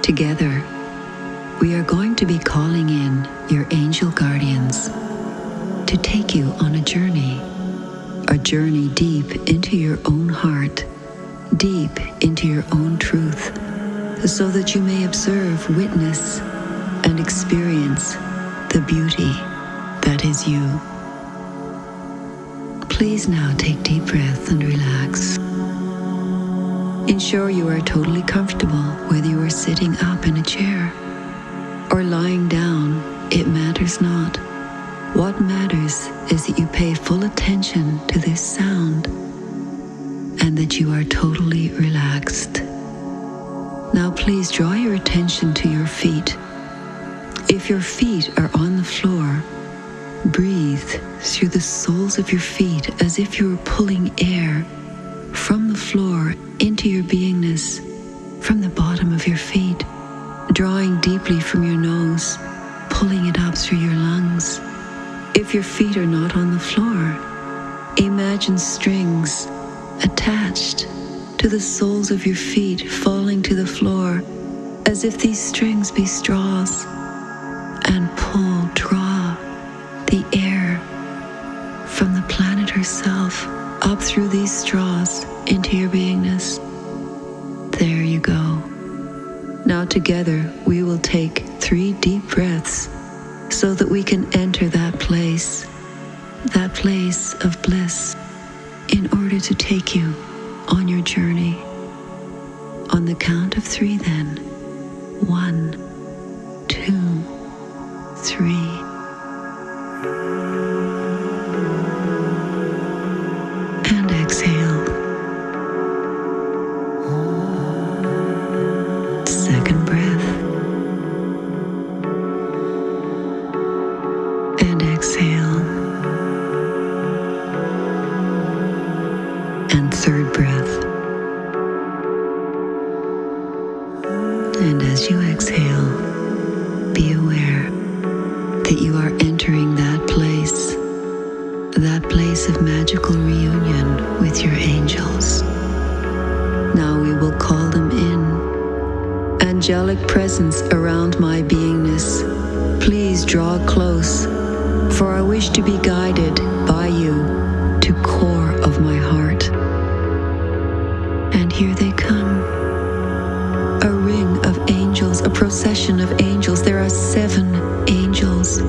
Together, we are going to be calling in your angel guardians to take you on a journey deep into your own heart, deep into your own truth, so that you may observe, witness, and experience the beauty that is you. Please now take deep breath and relax. Ensure you are totally comfortable, whether you are sitting up in a chair or lying down, it matters not. What matters is that you pay full attention to this sound and that you are totally relaxed. Now please draw your attention to your feet. If your feet are on the floor, breathe through the soles of your feet as if you were pulling air from the floor into your beingness from the bottom of your feet, drawing deeply from your nose, pulling it up through your lungs. If your feet are not on the floor, imagine strings attached to the soles of your feet falling to the floor as if these strings be straws, and draw the air from the planet herself up through these straws into your beingness. There you go. Now together we will take 3 deep breaths so that we can enter that place of bliss, in order to take you on your journey. On the count of 3 then. 1, 2, 3. And exhale. Second breath. And exhale. And third breath. And as you exhale, be aware that you are entering that place of magical reunion with your angels. Now we will call them in. Angelic presence around my beingness, please draw close, for I wish to be guided by you to core of my heart. And here they come. A ring of angels, a procession of angels. There are 7 angels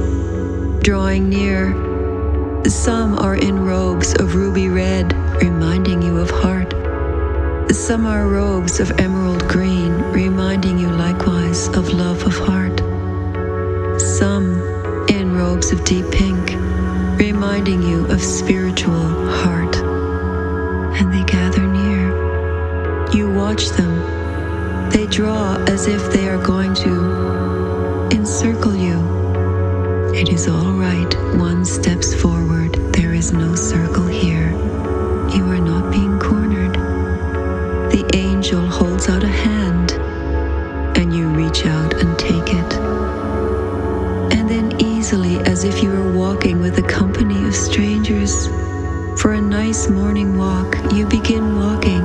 drawing near. Some are in robes of ruby red, reminding you of heart. Some are robes of emerald green, reminding you likewise of love of heart. Some in robes of deep pink, reminding you of spiritual heart. And they gather near. You watch them. They draw as if they are going to encircle you. It is all right. 1 steps forward. There is no circle here. You are not being cornered. The angel holds out a hand, and you reach out and take it. And then easily, as if you were walking with a company of strangers for a nice morning walk, you begin walking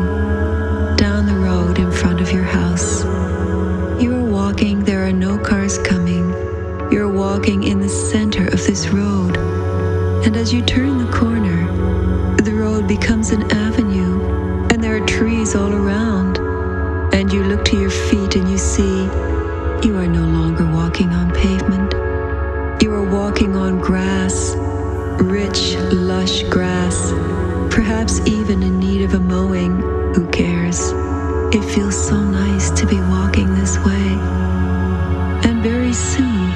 down the road in front of your house. You are walking, there are no cars coming. You're walking in the center of this road, and as you turn the corner, the road becomes an avenue, and there are trees all around, and you look to your feet and you see you are no longer walking on pavement. You are walking on grass, rich, lush grass, perhaps even in need of a mowing. Who cares? It feels so nice to be walking this way. And very soon,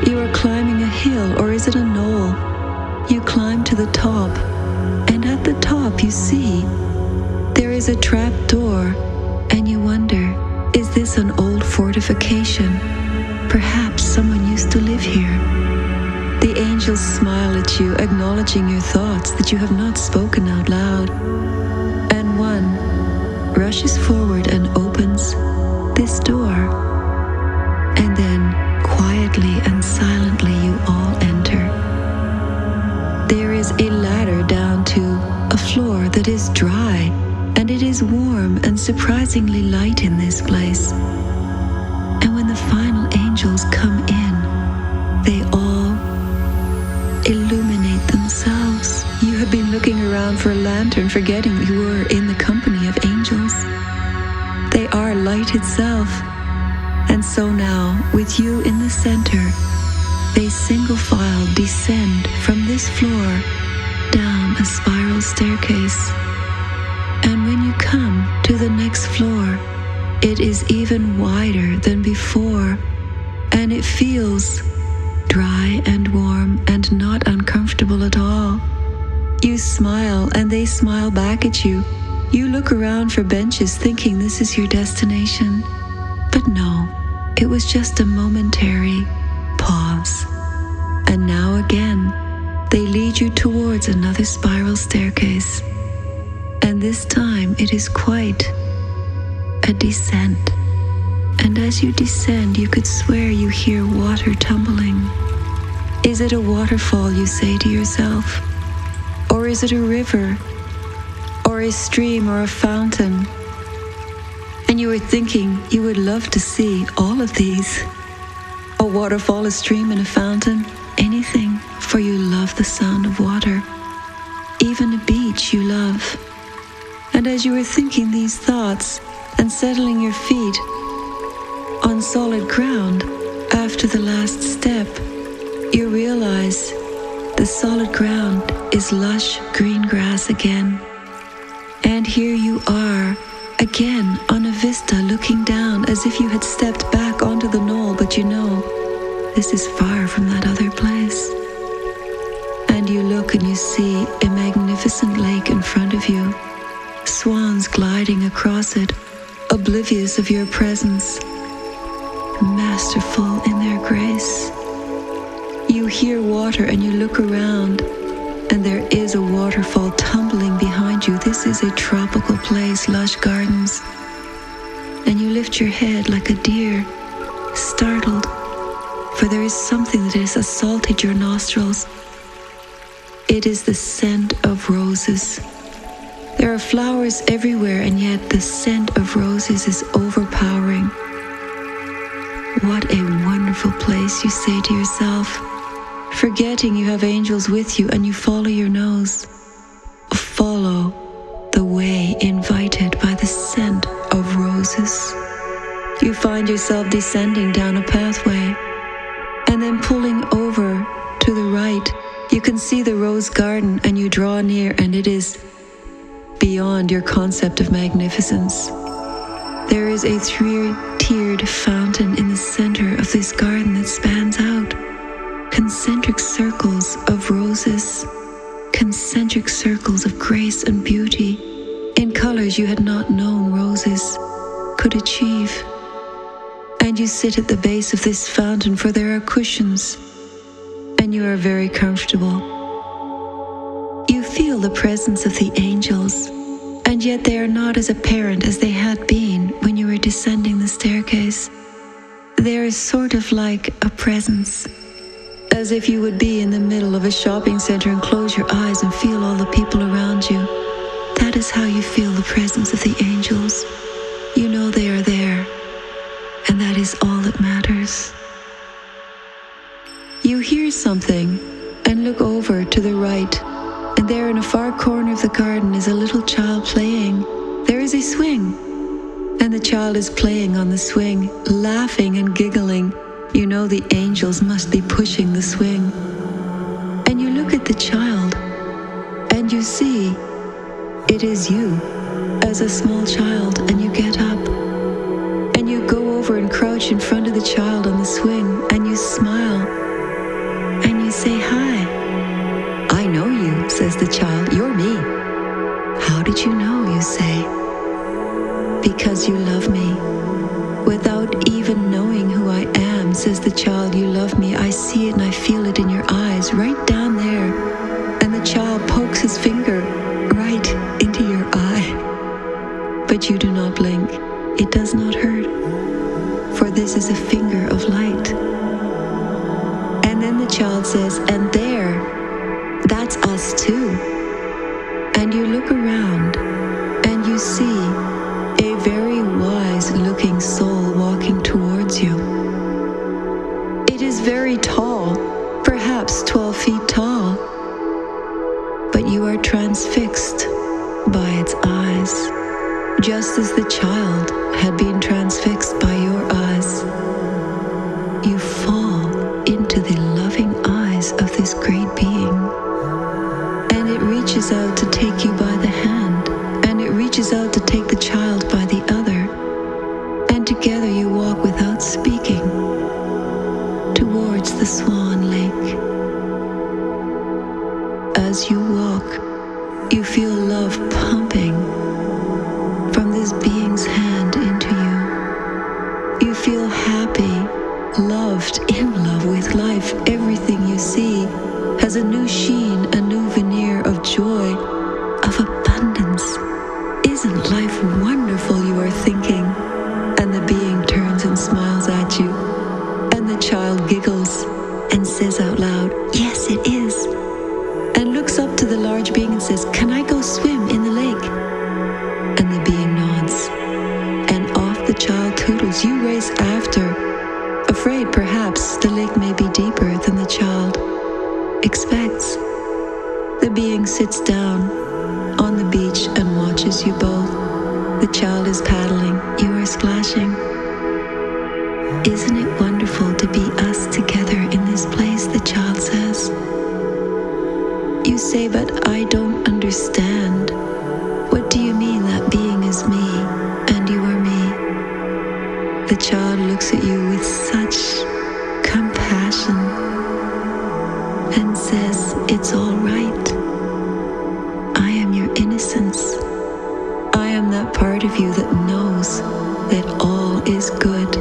you are climbing a hill, or is it a knoll? You climb to the top, and at the top you see there is a trap door, and you wonder, is this an old fortification? Perhaps someone used to live here. The angels smile at you, acknowledging your thoughts that you have not spoken out loud. And one rushes forward and opens this door. And then, quietly and silently, you all enter. There is a ladder down to a floor that is dry, and it is warm and surprisingly light in this place. And the final angels come in, they all illuminate themselves. You have been looking around for a lantern, forgetting you were in the company of angels. They are light itself. And so now, with you in the center, they single file descend from this floor down a spiral staircase. And when you come to the next floor, it is even wider than before, and it feels dry and warm and not uncomfortable at all. You smile and they smile back at you. You look around for benches thinking this is your destination. But no, it was just a momentary pause. And now again, they lead you towards another spiral staircase. And this time it is quite a descent. And as you descend, you could swear you hear water tumbling. Is it a waterfall, you say to yourself? Or is it a river? Or a stream or a fountain? And you were thinking you would love to see all of these. A waterfall, a stream, and a fountain, anything, for you love the sound of water. Even a beach you love. And as you were thinking these thoughts and settling your feet on solid ground after the last step, you realize the solid ground is lush green grass again. And here you are, again on a vista looking down as if you had stepped back onto the knoll, but you know, this is far from that other place. And you look and you see a magnificent lake in front of you, swans gliding across it, oblivious of your presence, masterful in their grace. You hear water and you look around, and there is a waterfall tumbling behind you. This is a tropical place, lush gardens. And you lift your head like a deer, startled, for there is something that has assaulted your nostrils. It is the scent of roses. There are flowers everywhere, and yet the scent of roses is overpowering. What a wonderful place, you say to yourself, forgetting you have angels with you, and you follow your nose. Follow the way invited by the scent of roses. You find yourself descending down a pathway, and then pulling over to the right, you can see the rose garden, and you draw near, and it is beyond your concept of magnificence. There is a three-tiered fountain in the center of this garden that spans out. Concentric circles of roses, concentric circles of grace and beauty, in colors you had not known roses could achieve. And you sit at the base of this fountain, for there are cushions, and you are very comfortable. You feel the presence of the angels, and yet they are not as apparent as they had been when you were descending the staircase. There is sort of like a presence, as if you would be in the middle of a shopping center and close your eyes and feel all the people around you. That is how you feel the presence of the angels. You know they are there, and that is all that matters. You hear something and look over to the right, and there in a far corner of the garden is a little child playing. There is a swing, and the child is playing on the swing, laughing and giggling. You know the angels must be pushing the swing. And you look at the child, and you see it is you as a small child, and you get up, and you go over and crouch in front of the child on the swing, and you smile, and you say, "Hi." "I know you," says the child. "You're me." "How did you know?" you say. "Because you love me. Without even knowing who I am," says the child, "you love me. I see it and I feel it in your eyes, right down there." And the child pokes his finger right into your eye. But you do not blink. It does not hurt, for this is a finger of light. And then the child says, "And there, that's us too." And you look around, and you see a very wise-looking soul walking towards you. and together you walk without speaking towards the Swan Lake. As you walk, you feel love pumping from this being's hand into you. You feel happy, loved, in love with life. Everything you see has a new sheen, a new veneer of joy, of abundance. Isn't life wonderful, you are thinking? And the being turns and smiles at you, and the child giggles and says out loud, "Yes, it is," and looks up to the large being and says, "Can I go swim in the lake?" And the being nods, and off the child toodles. You race after, afraid perhaps the lake may be deeper than the child expects. The being sits down on the beach and watches you both. The child is paddling, you are splashing. "Isn't it wonderful to be us together in this place?" the child says. You say, "But I don't understand. What do you mean that being is me and you are me?" The child looks at you with such compassion and says, "It's all right. I am your innocence. I am that part of you that knows that all is good,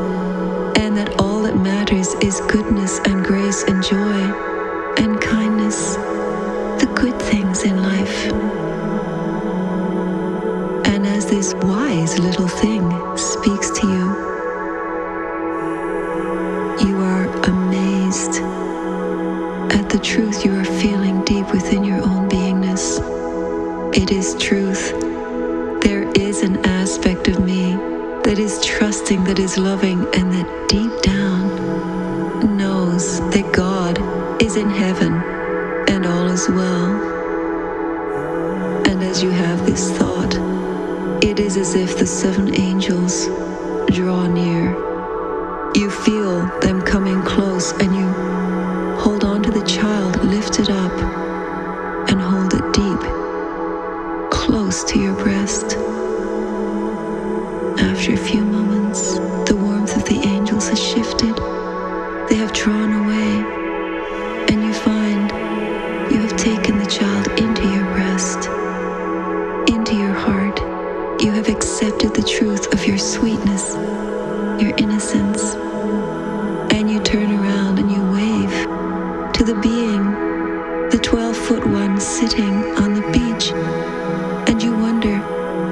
and that all that matters is goodness and grace and joy and kindness, the good things in life." And as this wise little thing speaks to you, you are amazed at the truth you are feeling deep within your own beingness. It is truth. There is an aspect of me that is trusting, that is loving, and that deep down knows that God is in heaven and all is well. And as you have this thought, it is as if the 7 angels draw near. You feel them coming close, and you hold on to the child, lift it up, and hold it deep, close to your breast. After a few moments, the warmth of the angels has shifted. They have drawn away, and you find you have taken the child into your breast, into your heart. You have accepted the truth of your sweetness, your innocence, and you turn around and you wave to the being, the 12-foot one sitting on the beach, and you wonder,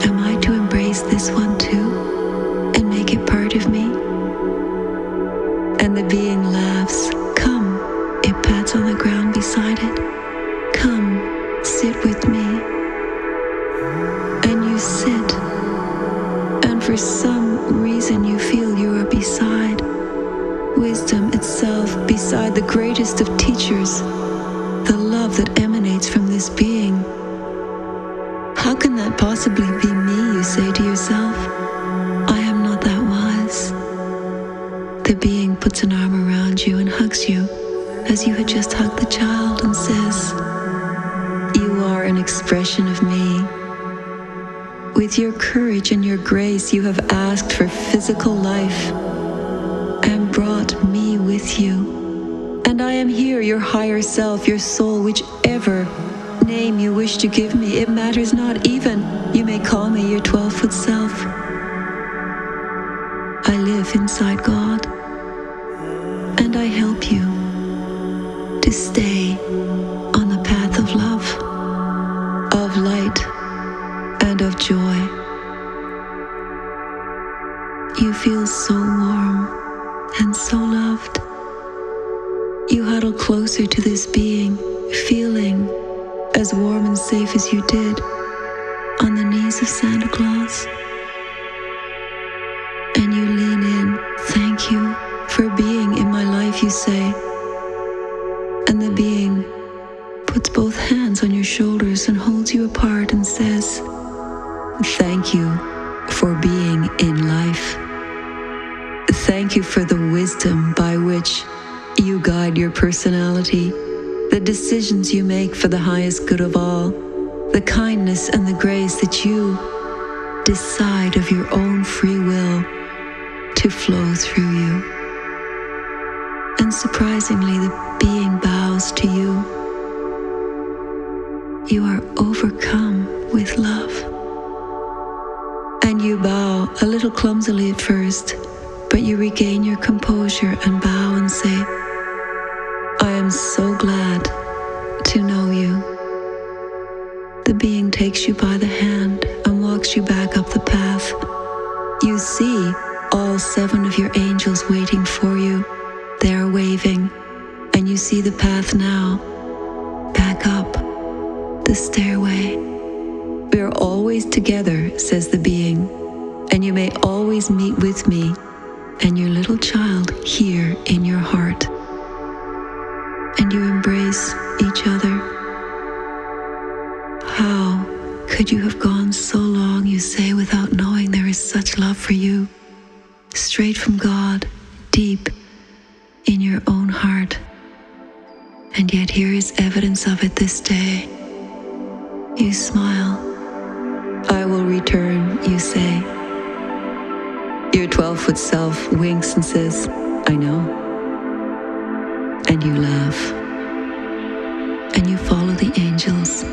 am I to embrace this one too and make it part of me? And the being laughs. "Come," it pats on the ground beside it. "Come, sit with me." And you sit, and for some reason you feel you are beside wisdom itself, beside the greatest of teachers, the love that emanates from this being. How can that possibly be me, you say to yourself? I am not that wise. The being puts an arm around you and hugs you as you had just hugged the child and says, "You are an expression of me. With your courage and your grace, you have asked for physical life and brought me with you. And I am here, your higher self, your soul, whichever name you wish to give me. It matters not, even you may call me your 12-foot self. I live inside God, and I help you to stay on the path of love, of light, and of joy." You feel so warm and so loved. You huddle closer to this being, feeling as warm and safe as you did on the knees of Santa Claus. And you lean in. "Thank you for being in my life," you say. And the being puts both hands on your shoulders and holds you apart and says, "Thank you for being in life. Thank you for the wisdom by which you guide your personality, the decisions you make for the highest good of all, the kindness and the grace that you decide of your own free will flow through you. And surprisingly, the being bows to you. You are overcome with love. And you bow a little clumsily at first, but you regain your composure and bow and say, I am so glad to know you. The being takes you by the hand and walks you back up the path. You see all 7 of your angels waiting for you. They are waving, and you see the path now. Back up the stairway. We are always together, says the being, and you may always meet with me and your little child here in your heart. And you embrace each other. How could you have gone so long, you say, without knowing there is such love for you, straight from God, deep in your own heart? And yet here is evidence of it this day. You smile. I will return, you say. Your 12-foot self winks and says, I know. And you laugh. And you follow the angels.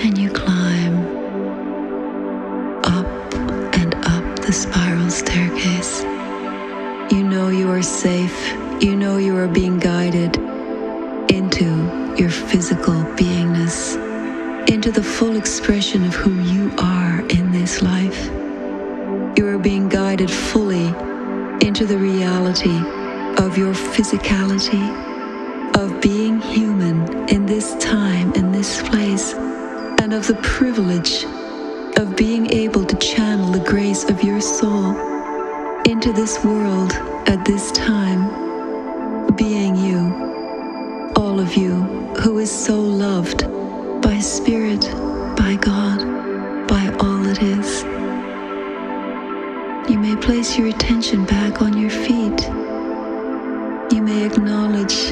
And you climb up and up the spiral staircase. You know you are safe. You know you are being guided into your physical beingness, into the full expression of who you are in this life. You are being guided fully into the reality of your physicality, of being human in this time, in this place, and of the privilege of being able to channel the grace of your soul into this world at this time, being you, all of you, who is so loved by Spirit, by God, by all that is. You may place your attention back on your feet. You may acknowledge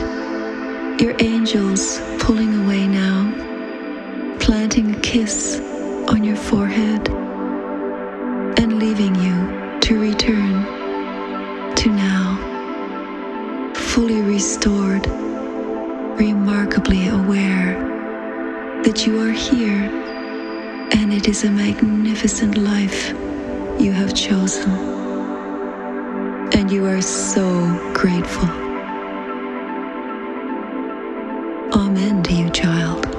your angels pulling away now, planting a kiss on your forehead, and leaving you to return to now, fully restored, remarkably aware that you are here, and it is a magnificent life you have chosen, and you are so grateful. Amen to you, child.